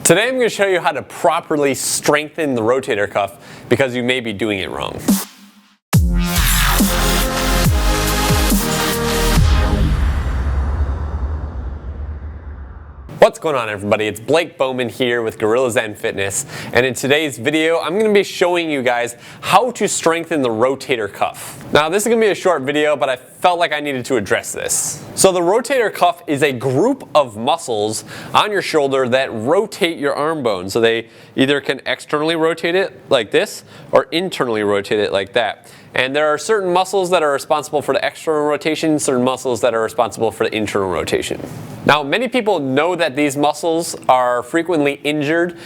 Today I'm going to show you how to properly strengthen the rotator cuff because you may be doing it wrong. What's going on, everybody? It's Blake Bowman here with Gorilla Zen Fitness, and in today's video I'm going to be showing you guys how to strengthen the rotator cuff. Now this is going to be a short video, but I felt like I needed to address this. So the rotator cuff is a group of muscles on your shoulder that rotate your arm bone. So they either can externally rotate it like this or internally rotate it like that. And there are certain muscles that are responsible for the external rotation, certain muscles that are responsible for the internal rotation. Now, many people know that these muscles are frequently injured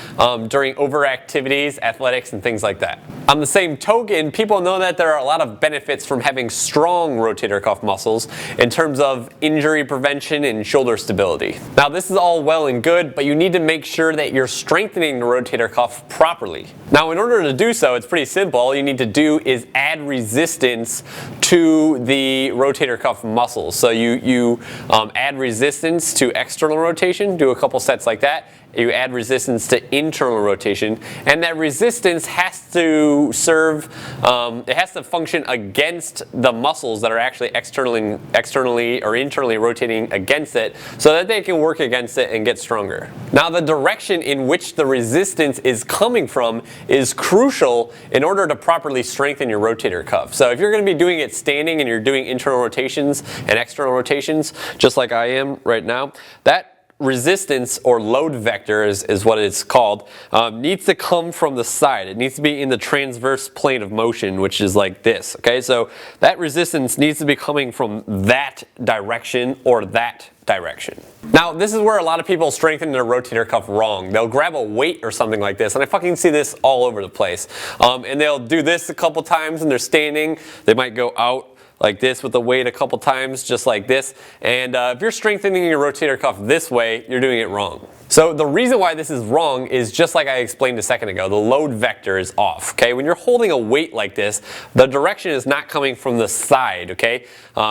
during overactivities, athletics, and things like that. On the same token, people know that there are a lot of benefits from having strong rotator cuff muscles in terms of injury prevention and shoulder stability. Now, this is all well and good, but you need to make sure that you're strengthening the rotator cuff properly. Now, in order to do so, it's pretty simple. All you need to do is add resistance to the rotator cuff muscles. So you add resistance to external rotation, do a couple sets like that. You add resistance to internal rotation, and that resistance has to serve, it has to function against the muscles that are actually externally or internally rotating against it so that they can work against it and get stronger. Now, the direction in which the resistance is coming from is crucial in order to properly strengthen your rotator cuff. So if you're going to be doing it standing and you're doing internal rotations and external rotations, just like I am right now, that resistance or load vector is what it's called, needs to come from the side. It needs to be in the transverse plane of motion, which is like this. Okay, so that resistance needs to be coming from that direction or that direction. Now, this is where a lot of people strengthen their rotator cuff wrong. They'll grab a weight or something like this, and I fucking see this all over the place. And they'll do this a couple times and they're standing. They might go out like this with the weight a couple times, just like this. And if you're strengthening your rotator cuff this way, you're doing it wrong. So the reason why this is wrong is just like I explained a second ago. The load vector is off. Okay, when you're holding a weight like this, the direction is not coming from the side. Okay,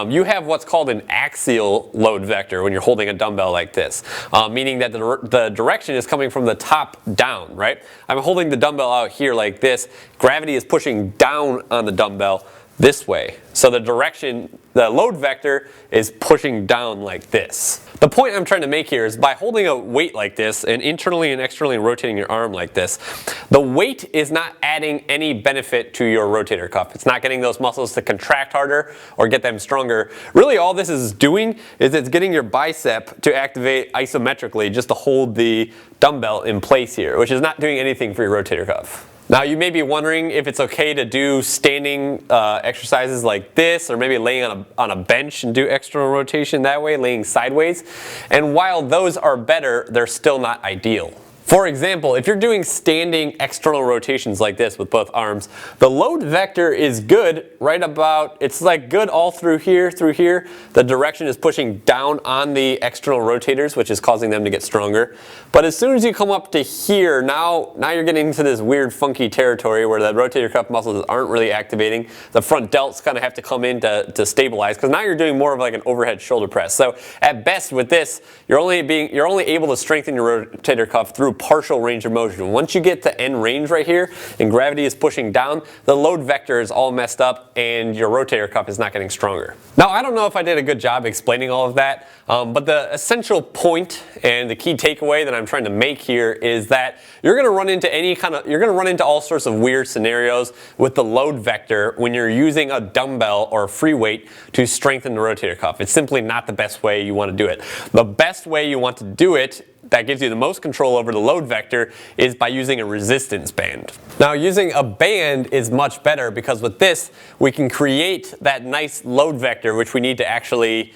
you have what's called an axial load vector when you're holding a dumbbell like this, meaning that the direction is coming from the top down. Right? I'm holding the dumbbell out here like this. Gravity is pushing down on the dumbbell this way. So the direction, the load vector is pushing down like this. The point I'm trying to make here is by holding a weight like this and internally and externally rotating your arm like this, the weight is not adding any benefit to your rotator cuff. It's not getting those muscles to contract harder or get them stronger. Really all this is doing is it's getting your bicep to activate isometrically just to hold the dumbbell in place here, which is not doing anything for your rotator cuff. Now, you may be wondering if it's okay to do standing exercises like this, or maybe laying on a bench and do external rotation that way, laying sideways. And while those are better, they're still not ideal. For example, if you're doing standing external rotations like this with both arms, the load vector is good right about, it's like good all through here, The direction is pushing down on the external rotators, which is causing them to get stronger. But as soon as you come up to here, now you're getting into this weird funky territory where the rotator cuff muscles aren't really activating. The front delts kind of have to come in to stabilize, because now you're doing more of like an overhead shoulder press. So at best with this, you're only able to strengthen your rotator cuff through partial range of motion. Once you get to end range right here and gravity is pushing down, the load vector is all messed up and your rotator cuff is not getting stronger. Now, I don't know if I did a good job explaining all of that, but the essential point and the key takeaway that I'm trying to make here is that you're going to run into all sorts of weird scenarios with the load vector when you're using a dumbbell or a free weight to strengthen the rotator cuff. It's simply not the best way you want to do it. The best way you want to do it that gives you the most control over the load vector is by using a resistance band. Now, using a band is much better because with this we can create that nice load vector which we need to actually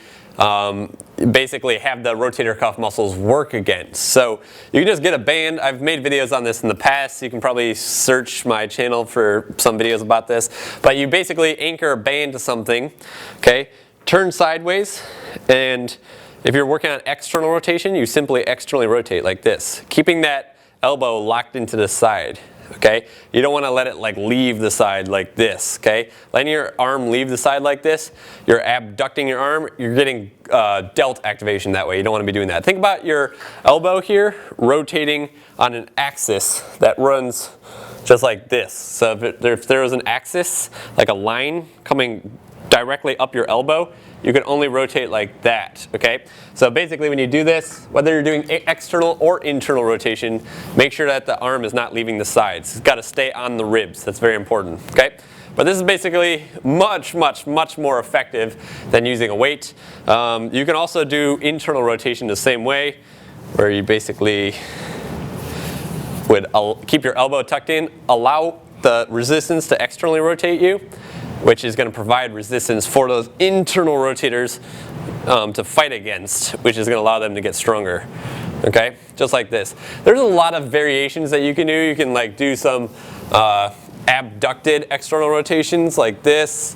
basically have the rotator cuff muscles work against. So you can just get a band. I've made videos on this in the past. You can probably search my channel for some videos about this. But you basically anchor a band to something, okay? Turn sideways, and if you're working on external rotation, you simply externally rotate like this, keeping that elbow locked into the side. okay? You don't want to let it like leave the side like this, okay? Letting your arm leave the side like this, you're abducting your arm, you're getting delt activation that way. You don't want to be doing that. Think about your elbow here rotating on an axis that runs just like this. So if there was an axis, like a line coming directly up your elbow, you can only rotate like that, okay? So basically when you do this, whether you're doing external or internal rotation, make sure that the arm is not leaving the sides. It's got to stay on the ribs. That's very important, okay? But this is basically much more effective than using a weight. You can also do internal rotation the same way, where you basically would keep your elbow tucked in, allow the resistance to externally rotate you, which is going to provide resistance for those internal rotators to fight against, which is going to allow them to get stronger. Okay, just like this. There's a lot of variations that you can do. You can like do some abducted external rotations like this.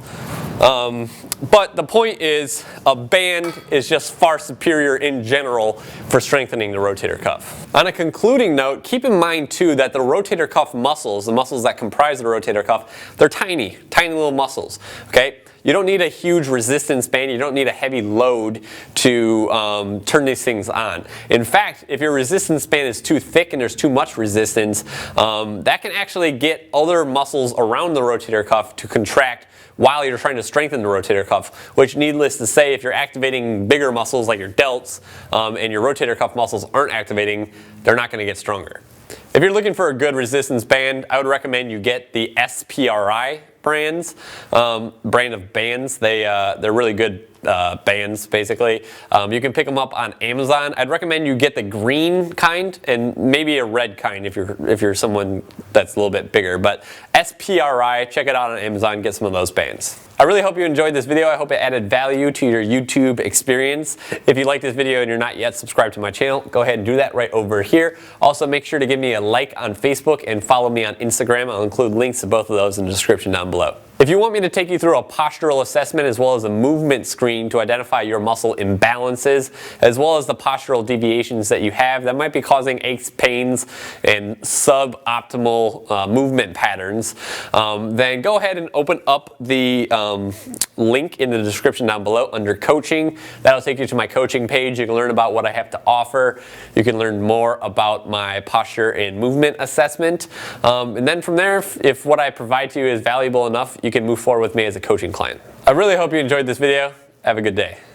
But the point is, a band is just far superior in general for strengthening the rotator cuff. On a concluding note, keep in mind too that the rotator cuff muscles, the muscles that comprise the rotator cuff, they're tiny little muscles, okay? You don't need a huge resistance band, you don't need a heavy load to turn these things on. In fact, if your resistance band is too thick and there's too much resistance, that can actually get other muscles around the rotator cuff to contract while you're trying to strengthen the rotator cuff, which needless to say, if you're activating bigger muscles like your delts and your rotator cuff muscles aren't activating, they're not going to get stronger. If you're looking for a good resistance band, I would recommend you get the SPRI brand of bands. They're really good bands, basically. You can pick them up on Amazon. I'd recommend you get the green kind and maybe a red kind if you're someone that's a little bit bigger. But SPRI, check it out on Amazon, get some of those bands. I really hope you enjoyed this video. I hope it added value to your YouTube experience. If you like this video and you're not yet subscribed to my channel, go ahead and do that right over here. Also, make sure to give me a like on Facebook and follow me on Instagram. I'll include links to both of those in the description down below. If you want me to take you through a postural assessment as well as a movement screen to identify your muscle imbalances, as well as the postural deviations that you have that might be causing aches, pains, and suboptimal movement patterns, then go ahead and open up the link in the description down below under coaching. That'll take you to my coaching page. You can learn about what I have to offer. You can learn more about my posture and movement assessment. And then from there, if what I provide to you is valuable enough, you can move forward with me as a coaching client. I really hope you enjoyed this video. Have a good day.